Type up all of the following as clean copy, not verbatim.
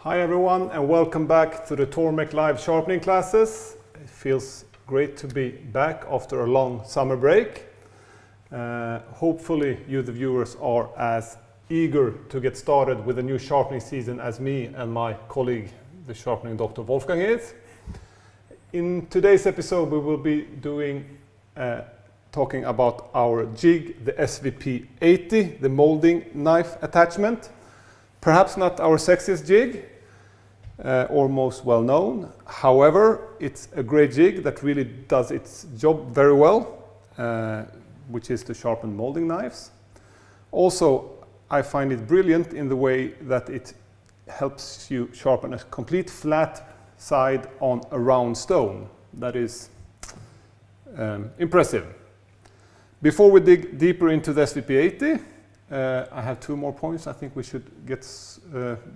Hi everyone, and welcome back to the Tormek live sharpening classes. It feels great to be back after a long summer break. Hopefully you the viewers are as eager to get started with the new sharpening season as me and my colleague, the sharpening Dr. Wolfgang is. In today's episode we will be talking about our jig, the SVP-80, the Moulding Knife Attachment. Perhaps not our sexiest jig, or most well known. However, it's a great jig that really does its job very well, which is to sharpen molding knives. Also, I find it brilliant in the way that it helps you sharpen a complete flat side on a round stone. That is impressive. Before we dig deeper into the SVP-80, I have two more points I think we should get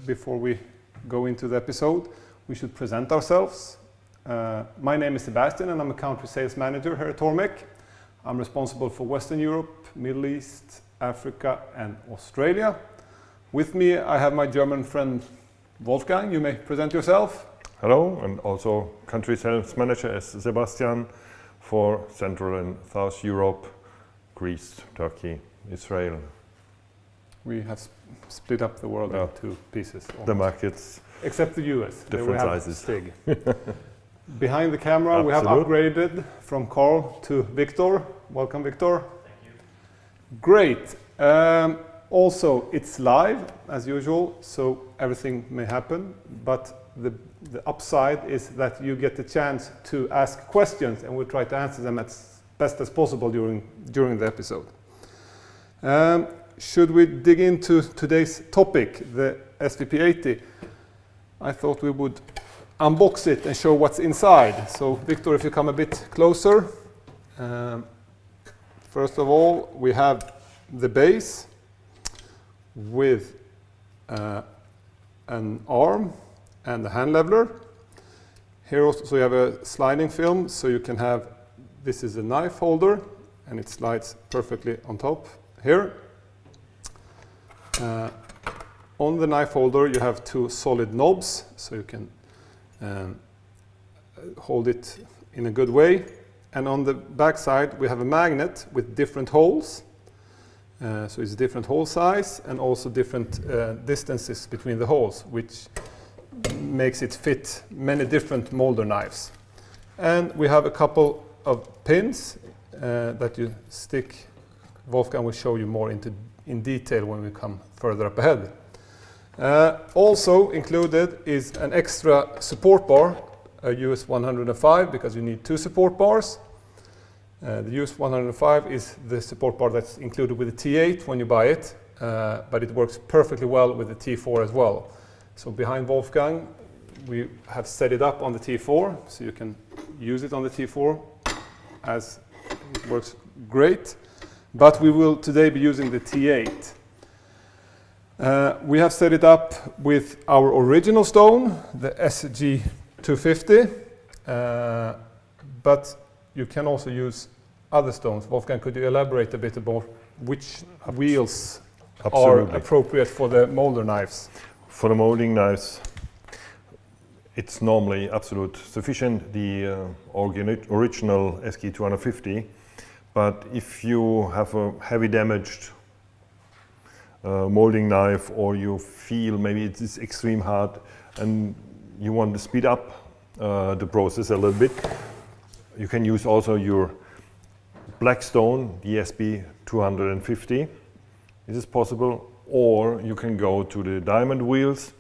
before we go into the episode. We should present ourselves. My name is Sebastian and I'm a country sales manager here at Tormek. I'm responsible for Western Europe, Middle East, Africa and Australia. With me I have my German friend Wolfgang. You may present yourself. Hello, and also country sales manager as Sebastian for Central and South Europe, Greece, Turkey, Israel. We have split up the world into two pieces. Almost. The markets. Except the US. Different sizes. Stig. Behind the camera we have upgraded from Carl to Victor. Welcome, Victor. Thank you. Great. Also, it's live as usual, so everything may happen. But the upside is that you get the chance to ask questions, and we'll try to answer them as best as possible during the episode. Should we dig into today's topic, the SVP-80? I thought we would unbox it and show what's inside. So, Victor, if you come a bit closer. First of all, we have the base with an arm and a hand leveler. Here also you have a sliding film, so you can have, this is a knife holder, and it slides perfectly on top here. On the knife holder you have two solid knobs, so you can hold it in a good way. And on the back side we have a magnet with different holes. So it's different hole size and also different distances between the holes, which makes it fit many different molder knives. And we have a couple of pins that you stick. Wolfgang will show you more in detail when we come further up ahead. Also included is an extra support bar, a US 105, because you need two support bars. The US 105 is the support bar that's included with the T8 when you buy it, but it works perfectly well with the T4 as well. So behind Wolfgang we have set it up on the T4, so you can use it on the T4 as it works great. But we will today be using the T8. We have set it up with our original stone, the SG-250, but you can also use other stones. Wolfgang, could you elaborate a bit about which wheels are appropriate for the molder knives? For the molding knives, it's normally absolute sufficient, the original SG-250. But if you have a heavy damaged molding knife, or you feel maybe it is extreme hard and you want to speed up the process a little bit, you can use also your black stone, the SB-250. This is possible, or you can go to the diamond wheels.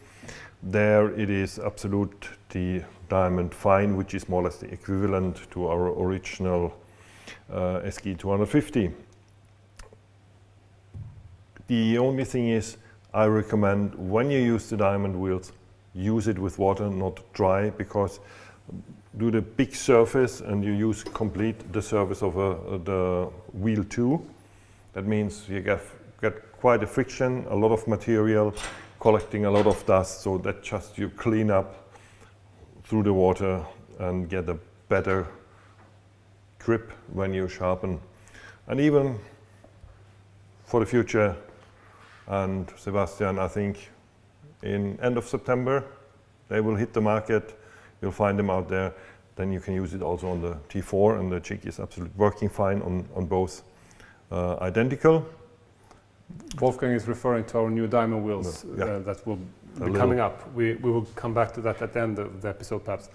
There it is absolute the diamond fine, which is more or less the equivalent to our original SG-250. The only thing is, I recommend when you use the diamond wheels, use it with water, not dry, because do the big surface and you use complete the surface of the wheel too. That means you get quite a friction, a lot of material, collecting a lot of dust, so that just you clean up through the water and get a better grip when you sharpen. And even for the future, and Sebastian, I think in end of September, they will hit the market. You'll find them out there. Then you can use it also on the T4, and the jig is absolutely working fine on both. Identical. Wolfgang is referring to our new diamond wheels that will be coming up. We will come back to that at the end of the episode, perhaps.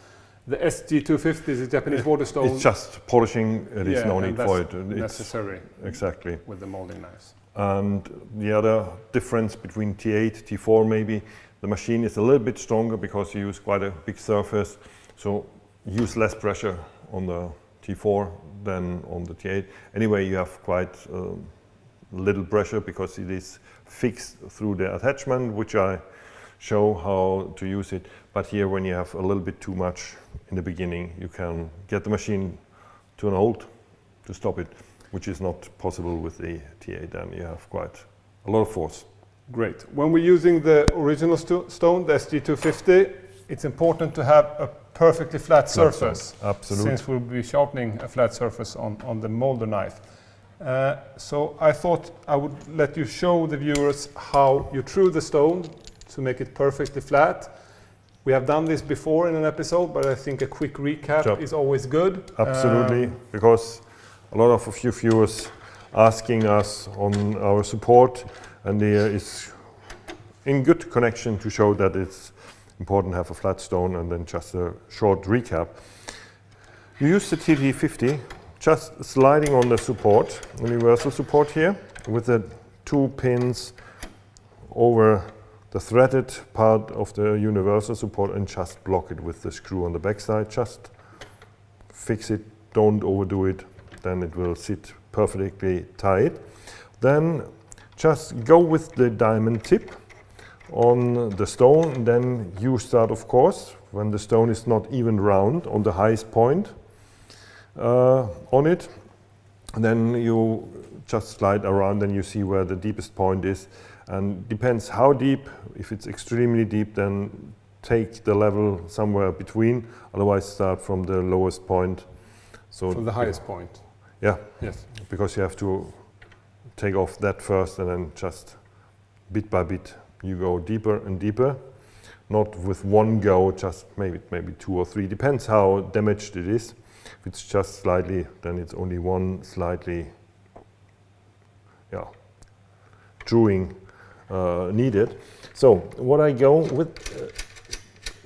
The SG250 is a Japanese water stone. It's just polishing. It is no need for it. It's necessary. Exactly. With the molding knives. And the other difference between T8, T4 maybe, the machine is a little bit stronger because you use quite a big surface. So use less pressure on the T4 than on the T8. Anyway, you have quite little pressure because it is fixed through the attachment, which I show how to use it. But here, when you have a little bit too much in the beginning, you can get the machine to an halt to stop it, which is not possible with the T8, and you have quite a lot of force. Great. When we're using the original stone, the SG250, it's important to have a perfectly flat surface. Absolutely. Since we'll be sharpening a flat surface on the molder knife. So I thought I would let you show the viewers how you true the stone to make it perfectly flat. We have done this before in an episode, but I think a quick recap is always good. Absolutely, because a lot of you viewers asking us on our support, and there is in good connection to show that it's important to have a flat stone. And then just a short recap. You use the TT50, just sliding on the support, the universal support here, with the 2 pins over the threaded part of the universal support, and just block it with the screw on the backside. Just fix it, don't overdo it, then it will sit perfectly tight. Then just go with the diamond tip on the stone. Then you start, of course, when the stone is not even round, on the highest point on it. And then you just slide around and you see where the deepest point is. And depends how deep. If it's extremely deep, then take the level somewhere between. Otherwise, start from the lowest point. So from the highest point. Yeah. Yes. Because you have to take off that first, and then just bit by bit you go deeper and deeper. Not with one go, just maybe 2 or 3. Depends how damaged it is. If it's just slightly, then it's only one slightly, truing needed. So what I go with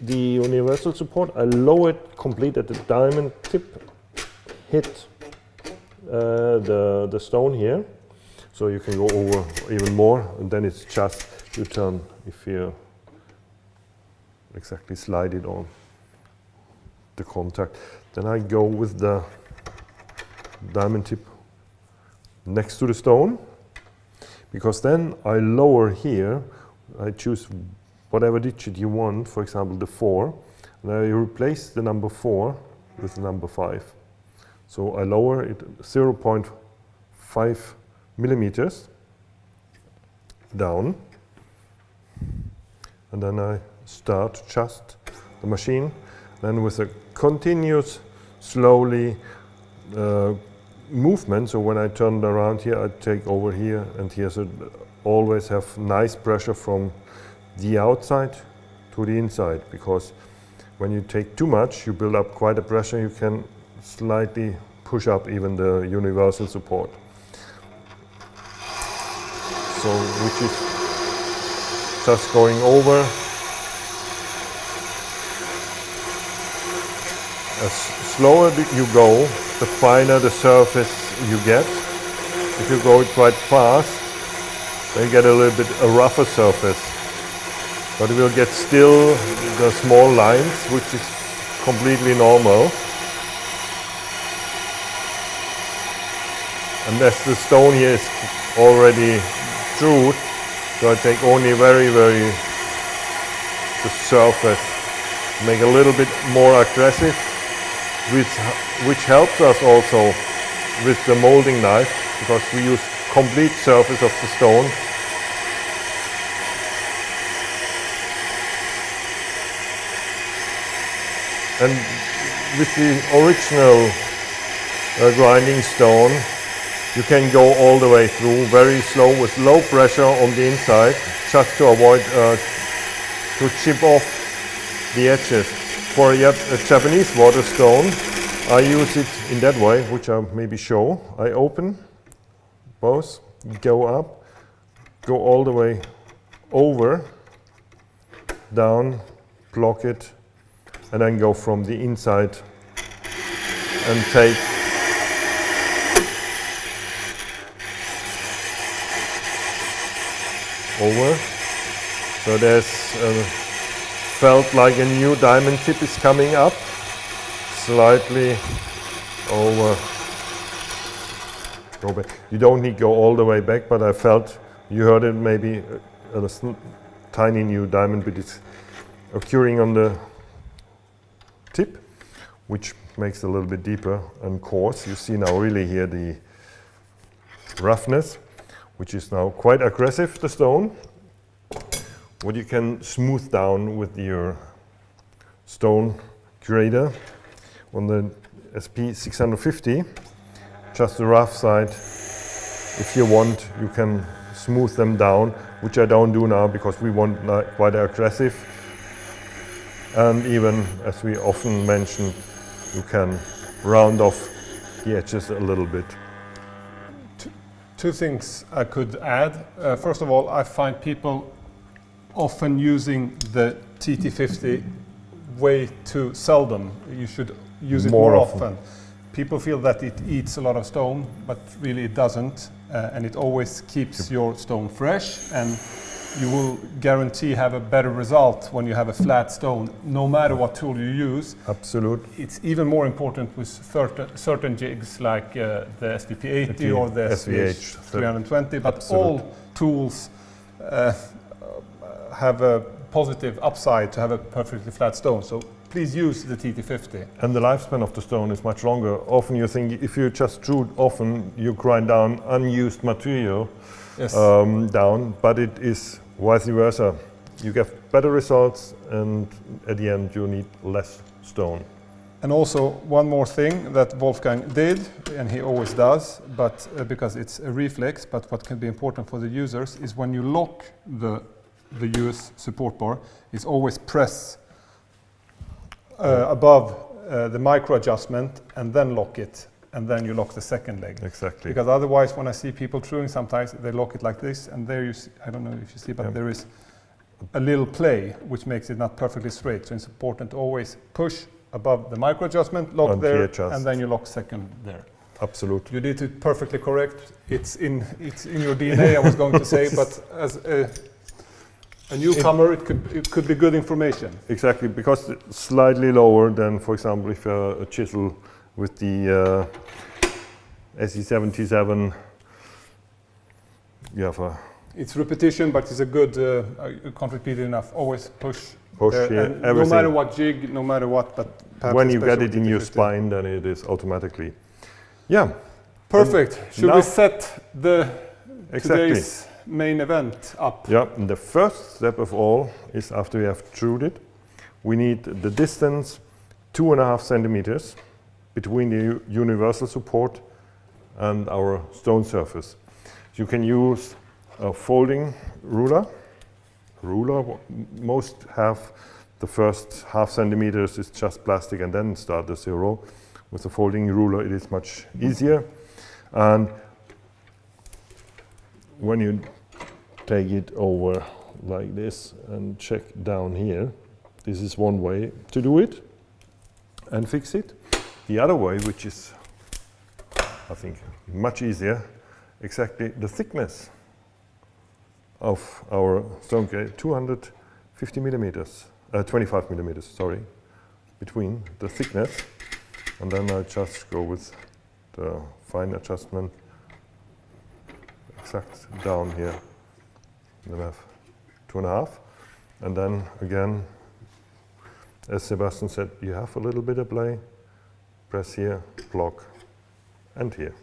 the universal support, I lower it complete at the diamond tip, hit the stone here, so you can go over even more, and then it's just you turn if you exactly slide it on the contact. Then I go with the diamond tip next to the stone, because then I lower here. I choose whatever digit you want, for example the 4, and I replace the number 4 with the number 5. So I lower it 0.5 millimeters down, and then I start just the machine. Then with a continuous, slowly movement. So when I turn around here, I take over here and here. So always have nice pressure from the outside to the inside, because when you take too much, you build up quite a pressure. You can slightly push up even the universal support. So which is just going over. As slower you go, the finer the surface you get. If you go quite fast, then you get a little bit a rougher surface. But you will get still the small lines, which is completely normal. And as the stone here is already trued, so I take only very the surface, make a little bit more aggressive, which helps us also with the molding knife, because we use complete surface of the stone. And with the original grinding stone, you can go all the way through very slow with low pressure on the inside, just to avoid to chip off the edges. For a Japanese water stone, I use it in that way, which I'll maybe show. I open both, go up, go all the way over, down, block it, and then go from the inside and take over. So there's felt like a new diamond tip is coming up, slightly over. Go back. You don't need to go all the way back, but I felt, you heard it maybe, a tiny new diamond bit is occurring on the tip, which makes it a little bit deeper and coarse. You see now really here the roughness, which is now quite aggressive, the stone. What you can smooth down with your stone grader on the SP-650, just the rough side. If you want, you can smooth them down, which I don't do now because we want quite aggressive. And even, as we often mention, you can round off the edges a little bit. Two things I could add. First of all, I find people often using the TT50 way too seldom. You should use it more often. People feel that it eats a lot of stone, but really it doesn't, and it always keeps your stone fresh, and you will guarantee have a better result when you have a flat stone, no matter what tool you use. Absolutely. It's even more important with certain jigs like the SVP-80 or the SVP-320, but Absolutely. all tools have a positive upside to have a perfectly flat stone. So please use the TT50. And the lifespan of the stone is much longer. Often you think if you just drew it often, you grind down unused material down, but it is vice versa. You get better results, and at the end you need less stone. And also one more thing that Wolfgang did, and he always does, but because it's a reflex, but what can be important for the users is when you lock the US support bar, is always press above the micro adjustment and then lock it, and then you lock the second leg. Exactly. Because otherwise, when I see people truing, sometimes they lock it like this, and there you see, I don't know if you see, but there is a little play which makes it not perfectly straight. So it's important to always push above the micro adjustment, lock there, and then you lock second there. Absolutely. You did it perfectly correct. It's in your DNA, I was going to say, but as a newcomer, it could be good information. Exactly, because it's slightly lower than, for example, if a chisel with the SE77, you have a... It's repetition, but it's a good, you can't repeat it enough. Always push. Yeah, no matter what jig, no matter what, but when you get it in your spine, then it is automatically. Yeah. Perfect. Should we set the today's main event up? Yeah, and the first step of all is after you have trued it, we need the distance 2.5 centimeters between the universal support and our stone surface. You can use a folding ruler. Most have the first 0.5 centimeters is just plastic and then start at 0. With a folding ruler it is much easier. And when you take it over like this and check down here, this is one way to do it and fix it. The other way, which is I think much easier, exactly the thickness of our stone grade, 250 millimeters, 25 millimeters, sorry, between the thickness, and then I just go with the fine adjustment exact down here. Then I have 2.5, and then again, as Sebastian said, you have a little bit of play, press here, block, and here.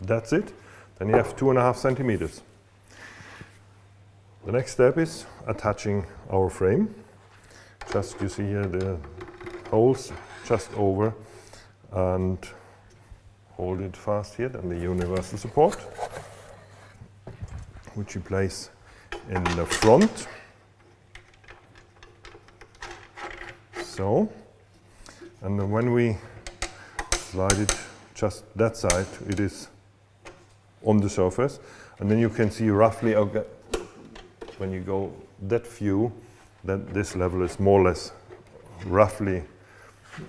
That's it. Then you have 2.5 centimeters. The next step is attaching our frame. Just you see here the holes just over, and hold it fast here, then the universal support, which you place in the front. so. And then when we slide it just that side, it is on the surface. And then you can see roughly, okay, when you go that view, that this level is more or less roughly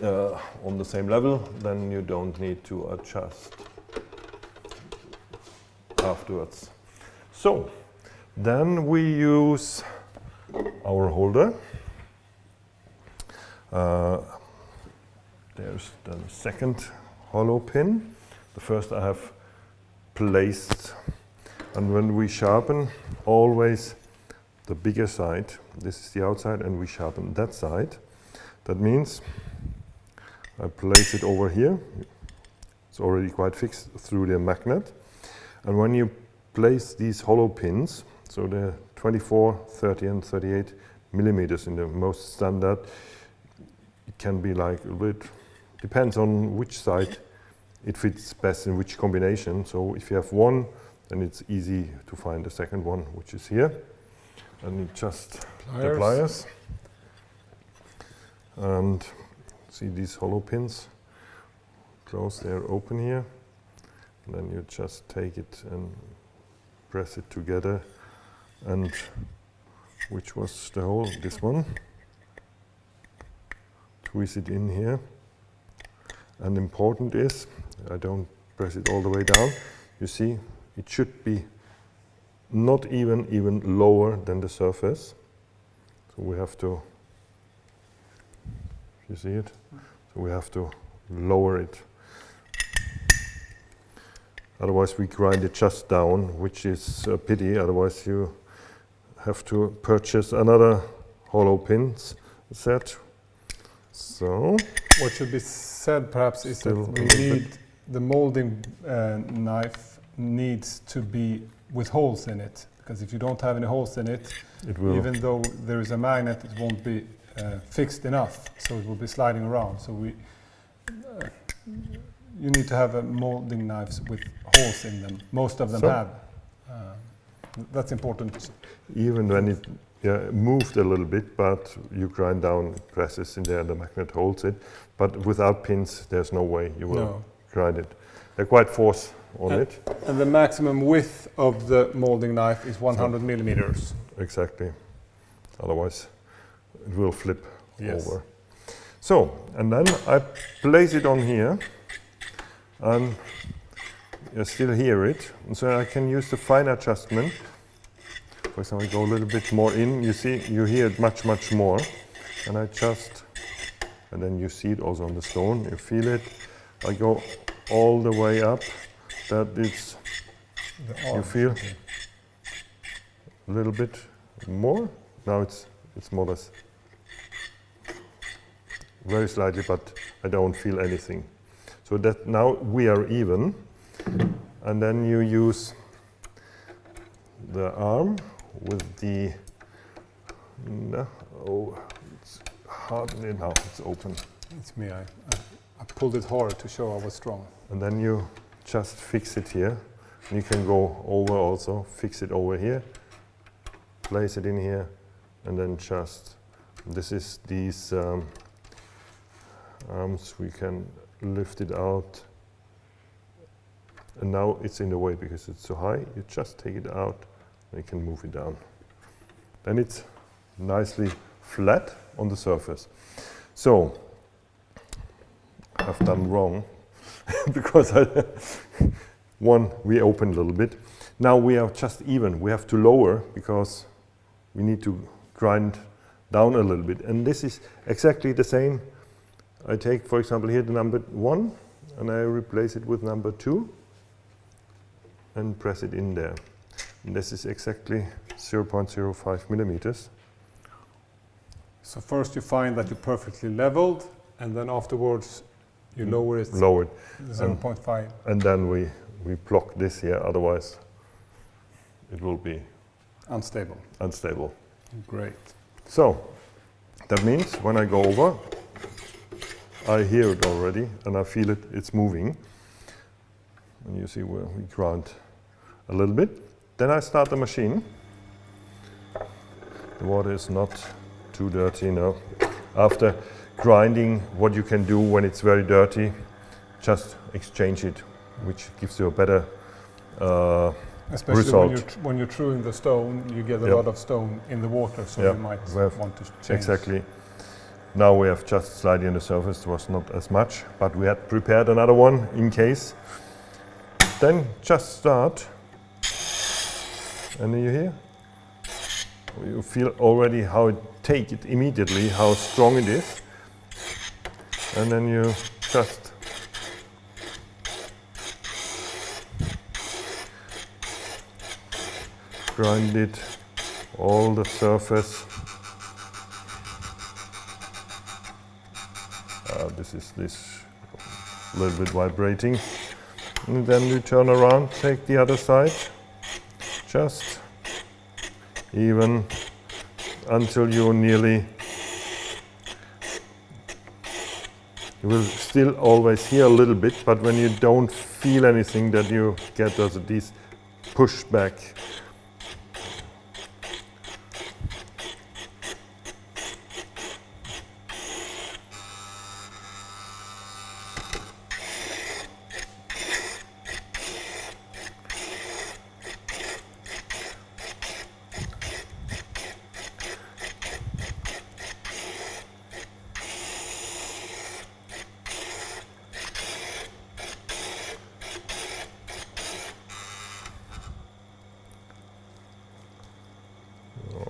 on the same level. Then you don't need to adjust afterwards. So then we use our holder. There's the second hollow pin. The first I have placed, and when we sharpen, always the bigger side. This is the outside, and we sharpen that side. That means I place it over here. It's already quite fixed through the magnet. And when you place these hollow pins, so they're 24, 30 and 38 millimeters in the most standard, it can be like a bit, depends on which side it fits best in which combination. So if you have one, then it's easy to find the second one, which is here. And you just the pliers. And see these hollow pins, close, they're open here. And then you just take it and press it together. And which was the hole? This one. Squeeze it in here. And important is, I don't press it all the way down. You see, it should be not even lower than the surface. So we have to, you see it? So we have to lower it. Otherwise we grind it just down, which is a pity. Otherwise you have to purchase another hollow pins set. So what should be said perhaps is that we need the molding knife needs to be with holes in it, because if you don't have any holes in it, even though there is a magnet, it won't be fixed enough, so it will be sliding around. So you need to have molding knives with holes in them. Most of them have. That's important. Even when it moved a little bit, but you grind down, presses in there, the magnet holds it. But without pins, there's no way you will grind it. They're quite force on it. And the maximum width of the molding knife is 100 millimeters. Exactly. Otherwise, it will flip over. So, and then I place it on here, and you still hear it. And so I can use the fine adjustment. For example, I go a little bit more in. You see, you hear it much more. And I just, and then you see it also on the stone. You feel it. I go all the way up. That it's, you feel a little bit more. Now it's more or less very slightly, but I don't feel anything. So that now we are even. And then you use the arm with the, it's hard now, it's open. It's me, I pulled it hard to show I was strong. And then you just fix it here. And you can go over also, fix it over here, place it in here, and then just, this is these arms, we can lift it out. And now it's in the way because it's so high, you just take it out and you can move it down. Then it's nicely flat on the surface. So, I've done wrong because we opened a little bit. Now we are just even. We have to lower because we need to grind down a little bit. And this is exactly the same. I take, for example, here the number 1 and I replace it with number 2 and press it in there. And this is exactly 0.05 millimeters. So first you find that you're perfectly leveled, and then afterwards you lower it. Lower it. 0.5. And then we block this here, otherwise it will be unstable. Great. So that means when I go over, I hear it already and I feel it, it's moving. And you see where we ground a little bit. Then I start the machine. The water is not too dirty now. After grinding, what you can do when it's very dirty, just exchange it, which gives you a better Especially result. when you're truing the stone, you get a Yep. lot of stone in the water, so Yep. you might We have- want to change. Exactly. Now we have just slightly on the surface, it was not as much, but we had prepared another one in case. Then just start, and you hear? You feel already how it take it immediately, how strong it is. And then you just grind it all the surface. This a little bit vibrating. And then you turn around, take the other side, just even until you nearly, you will still always hear a little bit, but when you don't feel anything, that you get this pushback.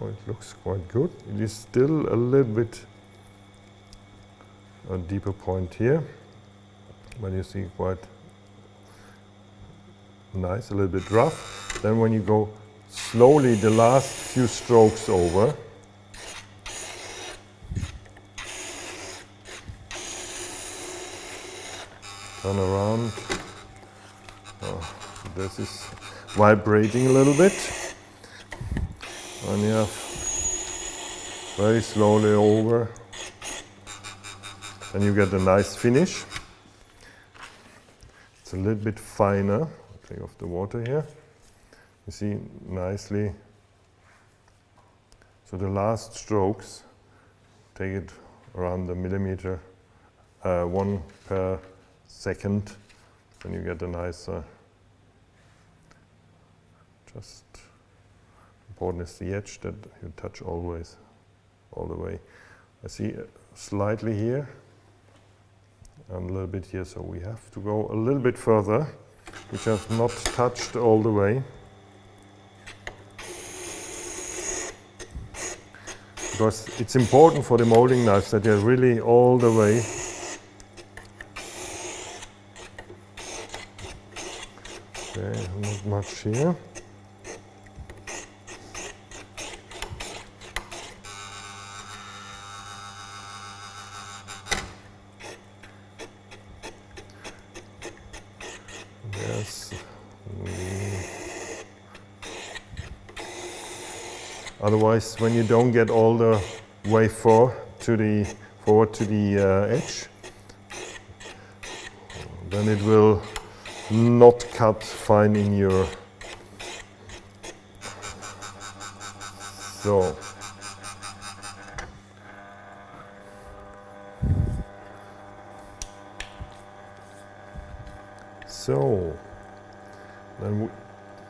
Oh, it looks quite good. It is still a little bit a deeper point here, but you see quite nice, a little bit rough. Then when you go slowly the last few strokes over, turn around. Oh, this is vibrating a little bit. And you have very slowly over, and you get a nice finish. It's a little bit finer. Take off the water here. You see nicely. So the last strokes, take it around the millimeter, 1 per second. Then you get a nice, just important is the edge that you touch always, all the way. I see slightly here and a little bit here, so we have to go a little bit further, which I've not touched all the way. Because it's important for the molding knives that they're really all the way. Okay, not much here. Yes. Otherwise, when you don't get all the way forward to the edge, then it will not cut fine in your. So. So, then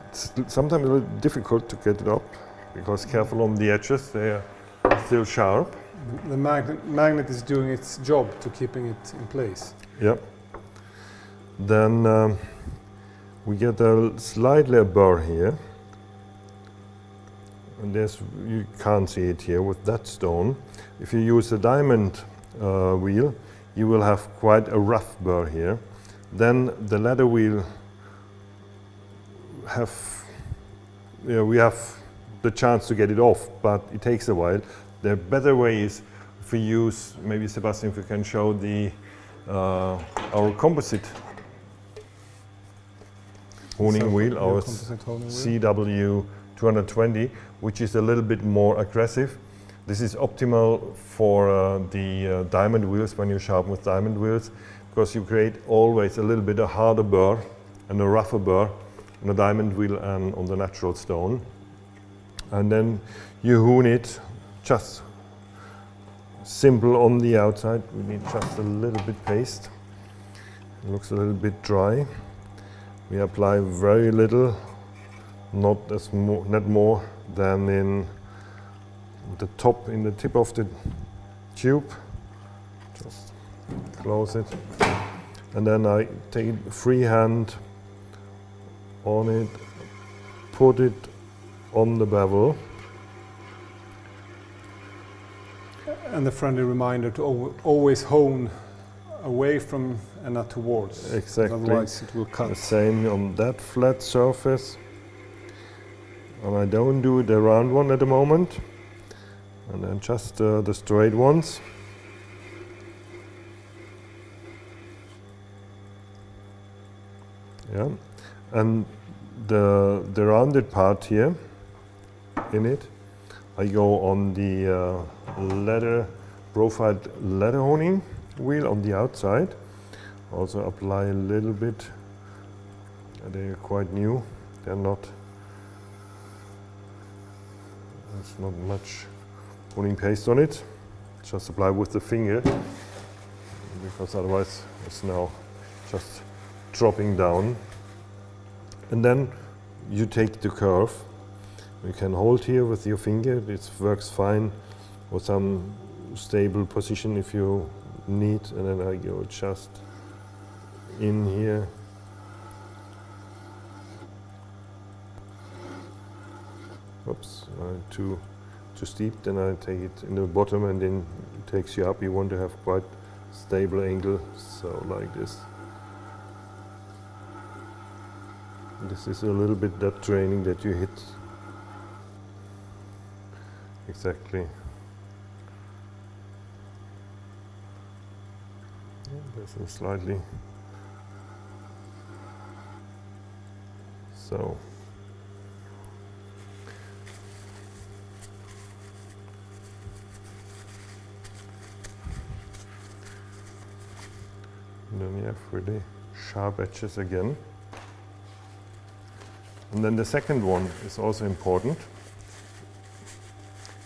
it's sometimes a little difficult to get it up, because careful on the edges, they are still sharp. The magnet is doing its job to keeping it in place. Yep. Then we get a slightly a burr here. And you can't see it here with that stone. If you use a diamond wheel, you will have quite a rough burr here. Then the ladder wheel we have the chance to get it off, but it takes a while. The better way is if we use, maybe Sebastian, if you can show the our composite honing wheel, our CW 220, which is a little bit more aggressive. This is optimal for the diamond wheels when you sharpen with diamond wheels, because you create always a little bit a harder burr and a rougher burr on a diamond wheel and on the natural stone. And then you hone it just simple on the outside. We need just a little bit paste. It looks a little bit dry. We apply very little, not more than in the top, in the tip of the tube. Just close it, and then I take freehand on it, put it on the bevel. And the friendly reminder to always hone away from and not towards. Exactly. Otherwise it will cut. The same on that flat surface. And I don't do the round one at the moment. And then just the straight ones. Yeah. And the rounded part here in it, I go on the profiled leather honing wheel on the outside. Also apply a little bit. They're quite new. They're not. There's not much honing paste on it. Just apply with the finger, because otherwise it's now just dropping down. And then you take the curve. You can hold here with your finger. It works fine, or some stable position if you need. And then I go just in here. Oops, too steep. Then I take it in the bottom, and then it takes you up. You want to have quite stable angle, so like this. This is a little bit that training that you hit. Exactly. There's a slightly. So. And then you have really sharp edges again. And then the second one is also important.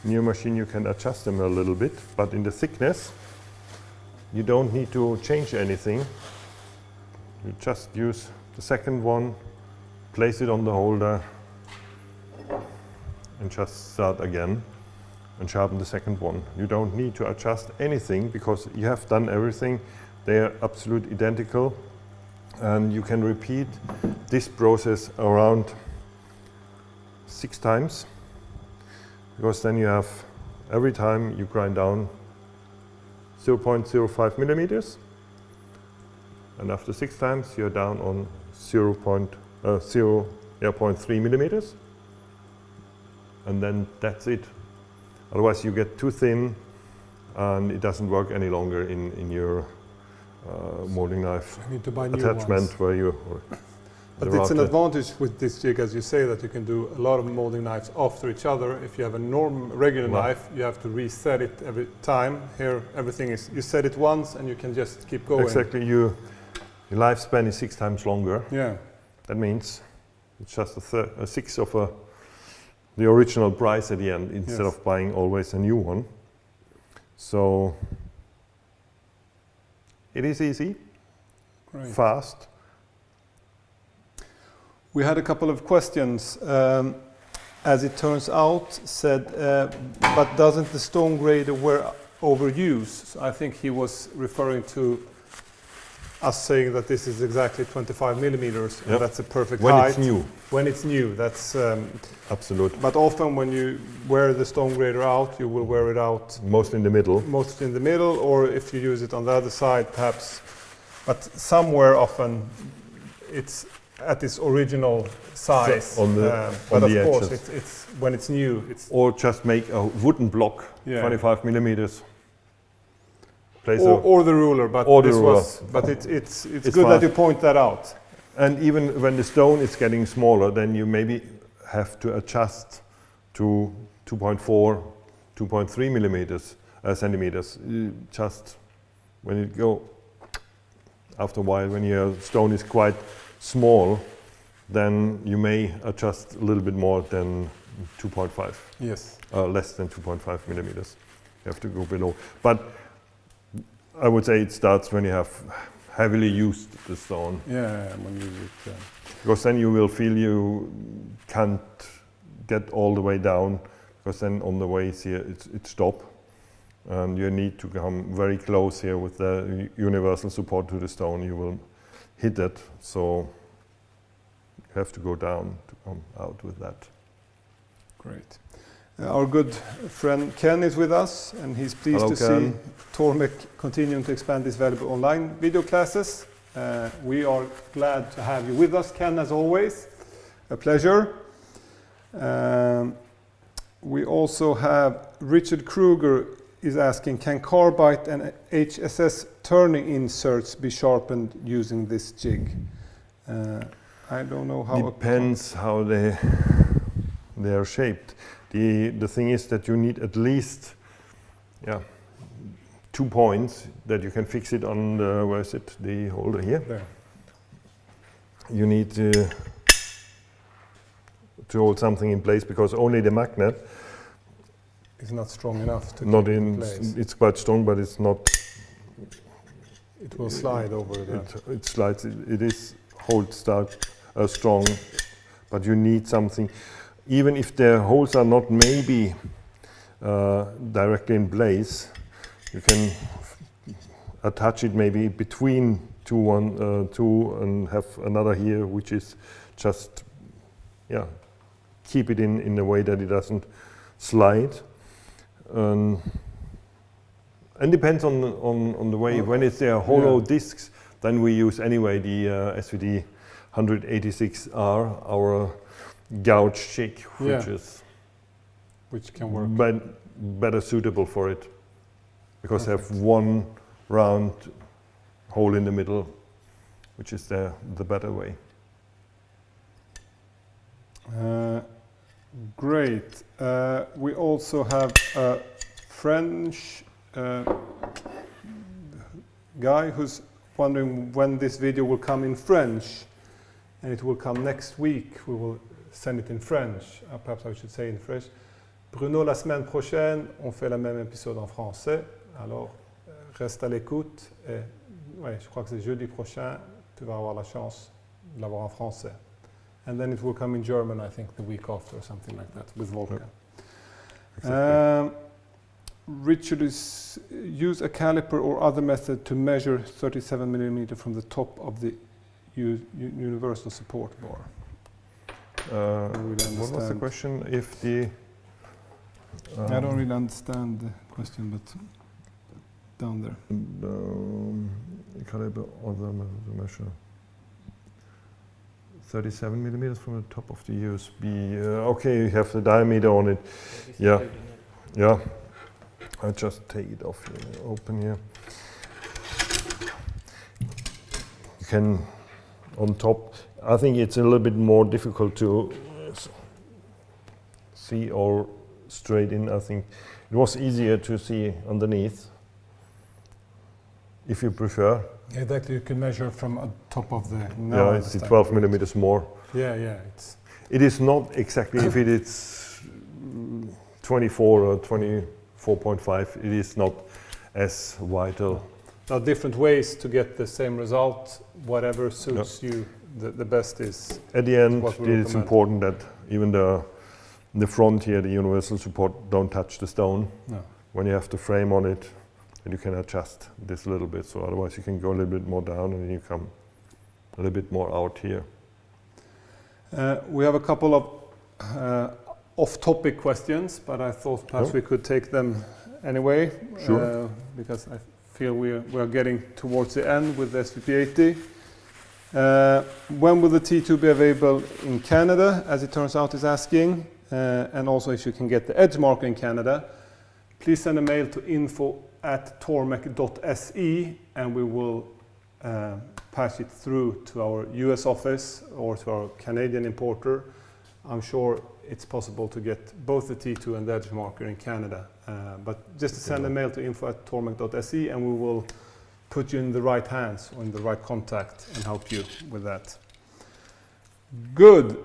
In your machine you can adjust them a little bit, but in the thickness you don't need to change anything. You just use the second one, place it on the holder, and just start again and sharpen the second one. You don't need to adjust anything because you have done everything. They are absolutely identical, and you can repeat this process around 6 times, because then you have, every time you grind down 0.05 millimeters, and after 6 times you're down on 0.3 millimeters, and then that's it. Otherwise you get too thin and it doesn't work any longer in your molding knife attachment where you. But it's an advantage with this jig, as you say, that you can do a lot of molding knives after each other. If you have a regular knife, you have to reset it every time. Here, everything is, you set it once and you can just keep going. Exactly, your lifespan is 6 times longer. Yeah. That means it's just a sixth of the original price at the end, instead of buying always a new one. So it is easy, fast. We had a couple of questions. As it turns out, said, but doesn't the stone grader wear overuse? So I think he was referring to us saying that this is exactly 25 millimeters, and that's a perfect height. When it's new. When it's new, that's absolute. But often when you wear the stone grader out, you will wear it out mostly in the middle. Mostly in the middle, or if you use it on the other side, perhaps. But somewhere often it's at its original size. So on the but on of course, edges. it's when it's new. Or just make a wooden block, 25 millimeters. Or the ruler, but it's good that you point that out. And even when the stone is getting smaller, then you maybe have to adjust to 2.4, 2.3 millimeters, centimeters. Just when you go, after a while, when your stone is quite small, then you may adjust a little bit more than 2.5. Yes. Less than 2.5 millimeters. have to go below. But I would say it starts when you have heavily used the stone. Yeah, when you use it. Because then you will feel you can't get all the way down, because then on the ways here it stops. And you need to come very close here with the universal support to the stone. You will hit it, so you have to go down to come out with that. Great. Our good friend Ken is with us, and he's pleased Hello, to Ken. see Tormek continuing to expand his valuable online video classes. We are glad to have you with us, Ken, as always. A pleasure. We also have Richard Kruger is asking, can carbide and HSS turning inserts be sharpened using this jig? I don't know how. Depends how they are shaped. The thing is that you need at least 2 points that you can fix it on the, where is it, the holder here. There. You need to hold something in place, because only the magnet It's not strong enough to not keep it in. place. It's quite strong, but it's not. It will slide over that. It slides. It is strong, but you need something. Even if the holes are not maybe directly in place, you can attach it maybe between two and have another here, which is just keep it in a way that it doesn't slide. And depends on the way. When it's there hollow discs, then we use anyway the SVP-80 our gouge jig, which can work. Better suitable for it, because they have one round hole in the middle, which is the better way. Great. We also have a French guy who's wondering when this video will come in French, and it will come next week. We will send it in French. Perhaps I should say in French. Bruno, la semaine prochaine, on fait le même épisode en français. Alors, reste à l'écoute. Et, je crois que c'est jeudi prochain, tu vas avoir la chance de l'avoir en français. And then it will come in German, I think, the week after or something like that, with Volkan. Exactly. Richard is use a caliper or other method to measure 37 millimeter from the top of the universal support bar. What was the question? If the I don't really understand the question, but down there. Caliber other method to measure 37 millimeters from the top of the USB. Okay, you have the diameter on it. Yeah. I just take it off here, open here. You can, on top, I think it's a little bit more difficult to see or straight in. I think it was easier to see underneath, if you prefer. Yeah, that you can measure from top of the. Yeah, it's 12 millimeters more. Yeah. It is not exactly if it is 24 or 24.5. It is not as vital. There are different ways to get the same result. Whatever suits you, the best is. At the end, what we it's recommend. important that even the front here, the universal support, don't touch the stone. No. When you have the frame on it, and you can adjust this a little bit. So otherwise, you can go a little bit more down, and you come a little bit more out here. We have a couple of off-topic questions, but I thought perhaps we could take them anyway. Sure. Because I feel we're getting towards the end with the SVP-80. When will the T2 be available in Canada, as it turns out is asking, and also if you can get the edge marker in Canada. Please send a mail to info@tormek.se, and we will pass it through to our US office or to our Canadian importer. I'm sure it's possible to get both the T2 and the edge marker in Canada. But just send a mail to info@tormek.se, and we will put you in the right hands or in the right contact and help you with that. Good.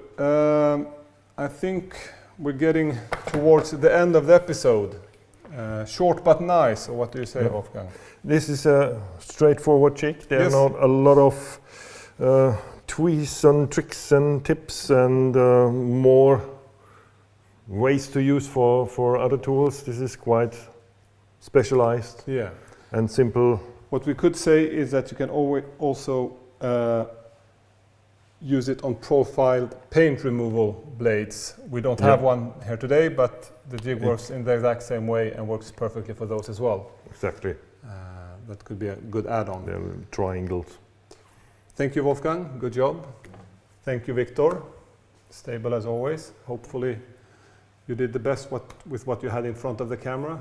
I think we're getting towards the end of the episode. Short but nice, or what do you say, Yeah. Wolfgang? This is a straightforward jig. There Yes. are not a lot of twists and tricks and tips and more ways to use for other tools. This is quite specialized Yeah. and simple. What we could say is that you can also use it on profiled paint removal blades. We don't Yeah. have one here today, but the jig It- works in the exact same way and works perfectly for those as well. Exactly. That could be a good add-on. They're triangles. Thank you, Wolfgang. Good job. Thank you, Victor. Stable as always. Hopefully you did the best with what you had in front of the camera.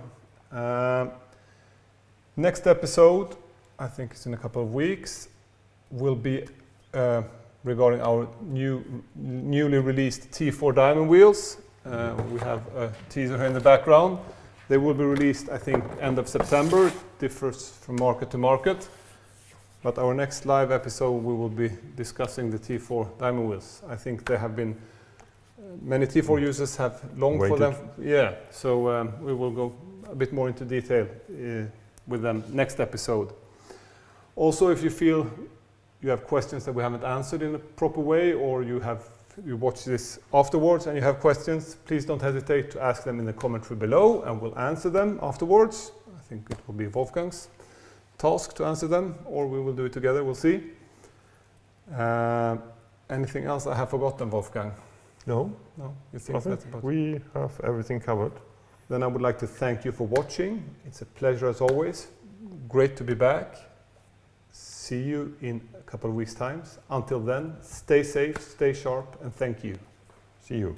Next episode, I think it's in a couple of weeks, will be regarding our newly released T4 diamond wheels. We have a teaser here in the background. They will be released, I think, end of September. It differs from market to market. But our next live episode, we will be discussing the T4 diamond wheels. I think there have been many T4 users have longed for them. Yeah, so we will go a bit more into detail with them next episode. Also, if you feel you have questions that we haven't answered in a proper way, or you watch this afterwards and you have questions, please don't hesitate to ask them in the commentary below, and we'll answer them afterwards. I think it will be Wolfgang's task to answer them, or we will do it together, we'll see. Anything else I have forgotten, Wolfgang? No, No? You think I think that's about we have everything covered. Then I would like to thank you for watching. It's a pleasure as always. Great to be back. See you in a couple of weeks' time. Until then, stay safe, stay sharp, and thank you. See you.